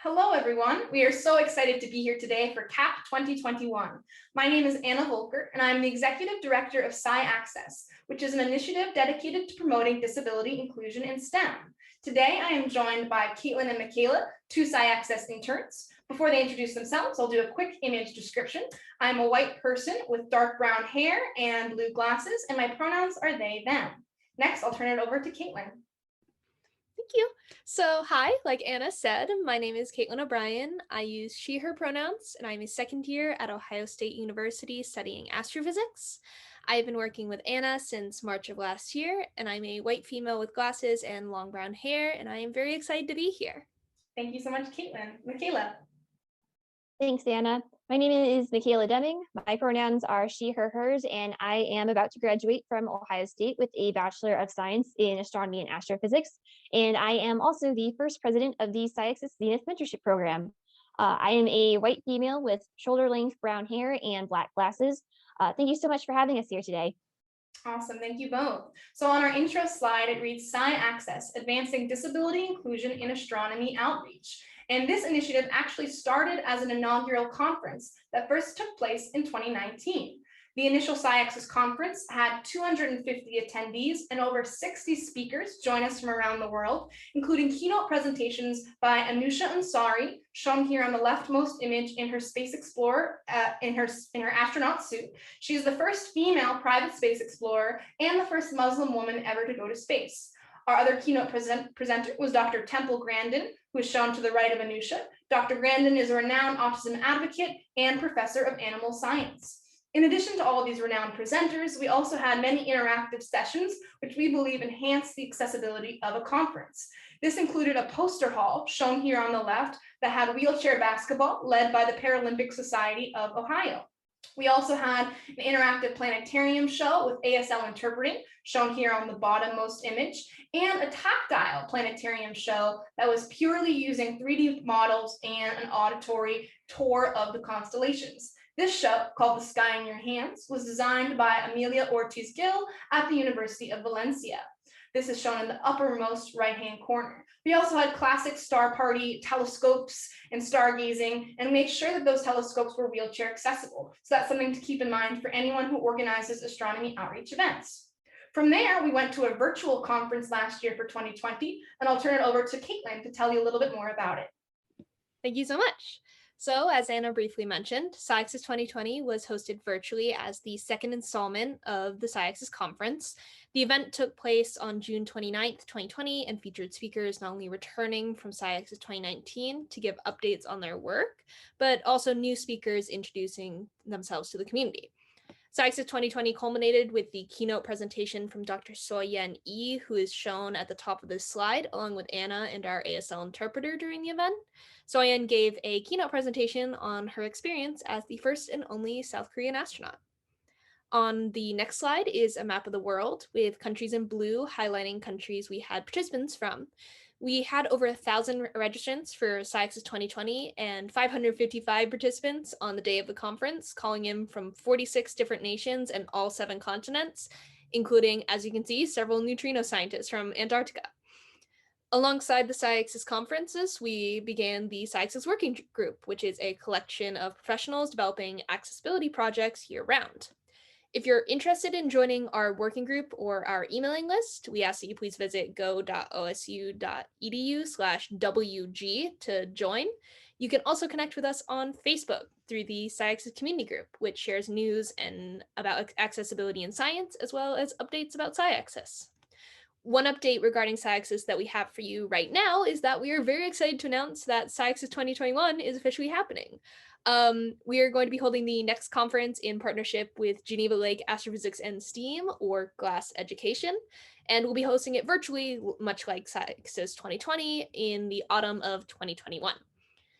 Hello, everyone. We are so excited to be here today for CAP 2021. My name is Anna Voelker, and I'm the Executive Director of SciAccess, which is an initiative dedicated to promoting disability inclusion in STEM. Today, I am joined by Caitlin and Michaela, two SciAccess interns. Before they introduce themselves, I'll do a quick image description. I'm a white person with dark brown hair and blue glasses, and my pronouns are they, them. Next, I'll turn it over to Caitlin. Thank you. So hi, like Anna said, my name is Caitlin O'Brien. I use she, her pronouns, and I'm a second year at Ohio State University studying astrophysics. I've been working with Anna since March of last year, and I'm a white female with glasses and long brown hair, and I am very excited to be here. Thank you so much, Caitlin. Michaela. Thanks, Anna. My name is Michaela Deming. My pronouns are she, her, hers, and I am about to graduate from Ohio State with a Bachelor of Science in Astronomy and Astrophysics. And I am also the first president of the SciAccess Zenith Mentorship Program. I am a white female with shoulder-length brown hair and black glasses. Thank you so much for having us here today. Awesome, thank you both. So on our intro slide, it reads SciAccess, Advancing Disability Inclusion in Astronomy Outreach. And this initiative actually started as an inaugural conference that first took place in 2019. The initial SciAccess conference had 250 attendees and over 60 speakers join us from around the world, including keynote presentations by Anusha Ansari, shown here on the leftmost image in her Space Explorer, in her astronaut suit. She is the first female private space explorer and the first Muslim woman ever to go to space. Our other keynote presenter was Dr. Temple Grandin, who is shown to the right of Anusha. Dr. Grandin is a renowned autism advocate and professor of animal science. In addition to all of these renowned presenters, we also had many interactive sessions, which we believe enhance the accessibility of a conference. This included a poster hall, shown here on the left, that had wheelchair basketball led by the Paralympic Society of Ohio. We also had an interactive planetarium show with ASL interpreting, shown here on the bottommost image, and a tactile planetarium show that was purely using 3D models and an auditory tour of the constellations. This show, called The Sky in Your Hands, was designed by Amelia Ortiz-Gil at the University of Valencia. This is shown in the uppermost right-hand corner. We also had classic star party telescopes and stargazing, and made sure that those telescopes were wheelchair accessible. So that's something to keep in mind for anyone who organizes astronomy outreach events. From there, we went to a virtual conference last year for 2020, and I'll turn it over to Caitlin to tell you a little bit more about it. Thank you so much. So, as Anna briefly mentioned, SciAccess 2020 was hosted virtually as the second installment of the SciAccess conference. The event took place on June 29th, 2020, and featured speakers not only returning from SciAccess 2019 to give updates on their work, but also new speakers introducing themselves to the community. SciAccess 2020 culminated with the keynote presentation from Dr. Soyen E, who is shown at the top of this slide, along with Anna and our ASL interpreter during the event. Soyen gave a keynote presentation on her experience as the first and only South Korean astronaut. On the next slide is a map of the world with countries in blue highlighting countries we had participants from. We had over 1,000 registrants for SciAccess 2020 and 555 participants on the day of the conference, calling in from 46 different nations and all 7 continents, including, as you can see, several neutrino scientists from Antarctica. Alongside the SciAccess conferences, we began the SciAccess Working Group, which is a collection of professionals developing accessibility projects year-round. If you're interested in joining our working group or our emailing list, we ask that you please visit go.osu.edu/WG to join. You can also connect with us on Facebook through the SciAccess community group, which shares news and about accessibility in science, as well as updates about SciAccess. One update regarding SciAccess that we have for you right now is that we are very excited to announce that SciAccess 2021 is officially happening. We are going to be holding the next conference in partnership with Geneva Lake Astrophysics and STEAM, or GLASS Education, and we'll be hosting it virtually, much like SciAccess 2020, in the autumn of 2021.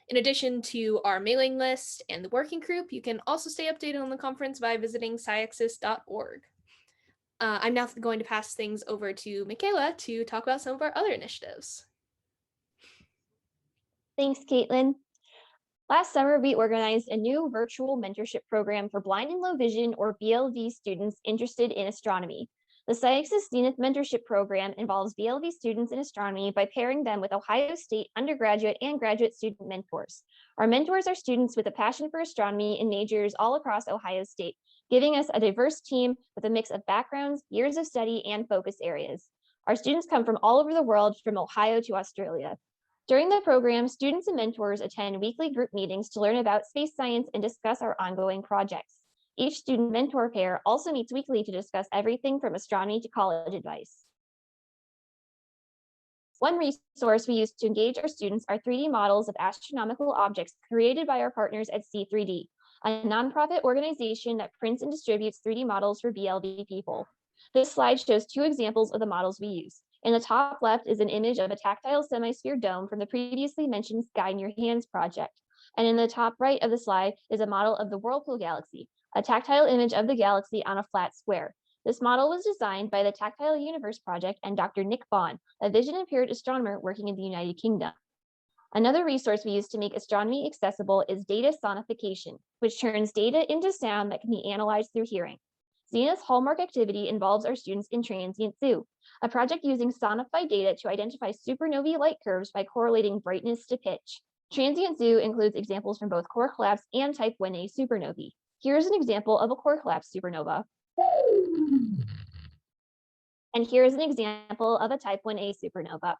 In addition to our mailing list and the working group, you can also stay updated on the conference by visiting sciaccess.org. I'm now going to pass things over to Michaela to talk about some of our other initiatives. Thanks, Caitlin. Last summer, we organized a new virtual mentorship program for blind and low vision, or BLV, students interested in astronomy. The SciAccess Zenith Mentorship Program involves BLV students in astronomy by pairing them with Ohio State undergraduate and graduate student mentors. Our mentors are students with a passion for astronomy in majors all across Ohio State, giving us a diverse team with a mix of backgrounds, years of study, and focus areas. Our students come from all over the world, from Ohio to Australia. During the program, students and mentors attend weekly group meetings to learn about space science and discuss our ongoing projects. Each student mentor pair also meets weekly to discuss everything from astronomy to college advice. One resource we use to engage our students are 3D models of astronomical objects created by our partners at C3D, a nonprofit organization that prints and distributes 3D models for BLV people. This slide shows 2 examples of the models we use. In the top left is an image of a tactile semisphere dome from the previously mentioned Sky in Your Hands project. And in the top right of the slide is a model of the Whirlpool galaxy, a tactile image of the galaxy on a flat square. This model was designed by the Tactile Universe Project and Dr. Nick Bond, a vision-impaired astronomer working in the United Kingdom. Another resource we use to make astronomy accessible is data sonification, which turns data into sound that can be analyzed through hearing. Zenith's hallmark activity involves our students in Transient Zoo, a project using sonified data to identify supernovae light curves by correlating brightness to pitch. Transient Zoo includes examples from both core collapse and type 1a supernovae. Here's an example of a core collapse supernova. And here's an example of a type 1a supernova.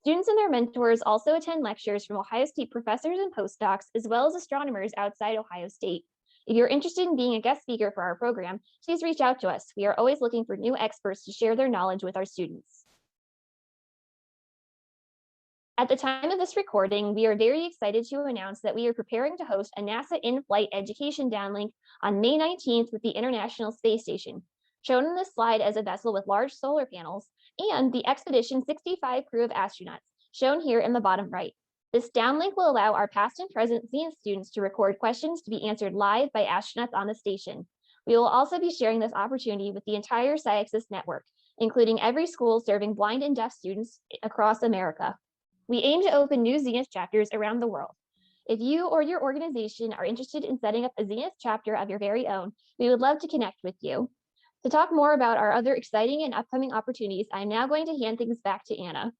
Students and their mentors also attend lectures from Ohio State professors and postdocs, as well as astronomers outside Ohio State. If you're interested in being a guest speaker for our program, please reach out to us. We are always looking for new experts to share their knowledge with our students. At the time of this recording, we are very excited to announce that we are preparing to host a NASA in-flight education downlink on May 19th with the International Space Station, shown in this slide as a vessel with large solar panels, and the Expedition 65 crew of astronauts, shown here in the bottom right. This downlink will allow our past and present Zenith students to record questions to be answered live by astronauts on the station. We will also be sharing this opportunity with the entire SciAccess network, including every school serving blind and deaf students across America. We aim to open new Zenith chapters around the world. If you or your organization are interested in setting up a Zenith chapter of your very own, we would love to connect with you. To talk more about our other exciting and upcoming opportunities, I'm now going to hand things back to Anna.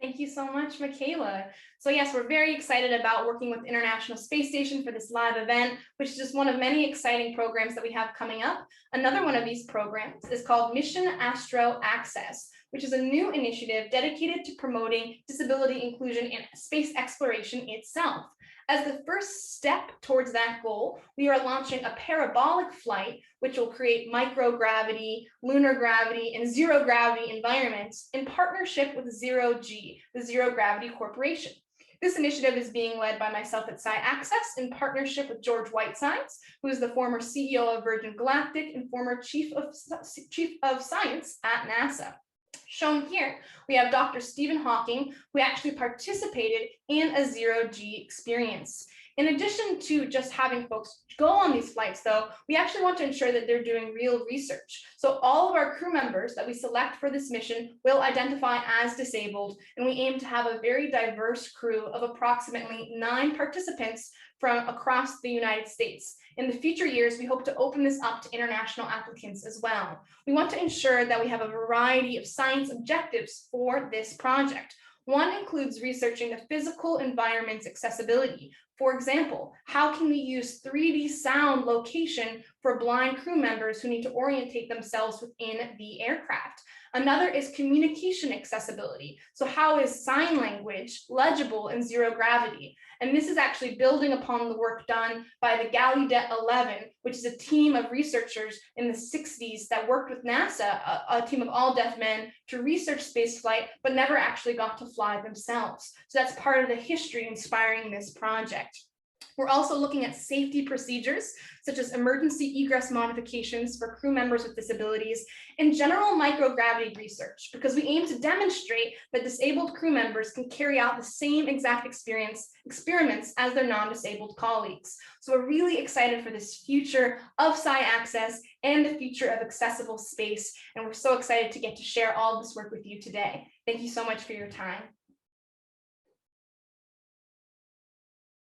Thank you so much, Michaela. So yes, we're very excited about working with International Space Station for this live event, which is just one of many exciting programs that we have coming up. Another one of these programs is called Mission Astro Access, which is a new initiative dedicated to promoting disability inclusion in space exploration itself. As the first step towards that goal, we are launching a parabolic flight, which will create microgravity, lunar gravity, and zero gravity environments in partnership with Zero-G, the Zero Gravity Corporation. This initiative is being led by myself at SciAccess in partnership with George Whitesides, who is the former CEO of Virgin Galactic and former Chief of Science at NASA. Shown here, we have Dr. Stephen Hawking, who actually participated in a Zero-G experience. In addition to just having folks go on these flights, though, we actually want to ensure that they're doing real research. So all of our crew members that we select for this mission will identify as disabled, and we aim to have a very diverse crew of approximately 9 participants from across the United States. In the future years, we hope to open this up to international applicants as well. We want to ensure that we have a variety of science objectives for this project. One includes researching the physical environment's accessibility. For example, how can we use 3D sound location for blind crew members who need to orientate themselves within the aircraft? Another is communication accessibility. So how is sign language legible in zero gravity? And this is actually building upon the work done by the Gallaudet 11, which is a team of researchers in the 60s that worked with NASA, a team of all deaf men, to research spaceflight, but never actually got to fly themselves. So that's part of the history inspiring this project. We're also looking at safety procedures, such as emergency egress modifications for crew members with disabilities and general microgravity research, because we aim to demonstrate that disabled crew members can carry out the same exact experiments as their non-disabled colleagues. So we're really excited for this future of SciAccess and the future of accessible space. And we're so excited to get to share all of this work with you today. Thank you so much for your time.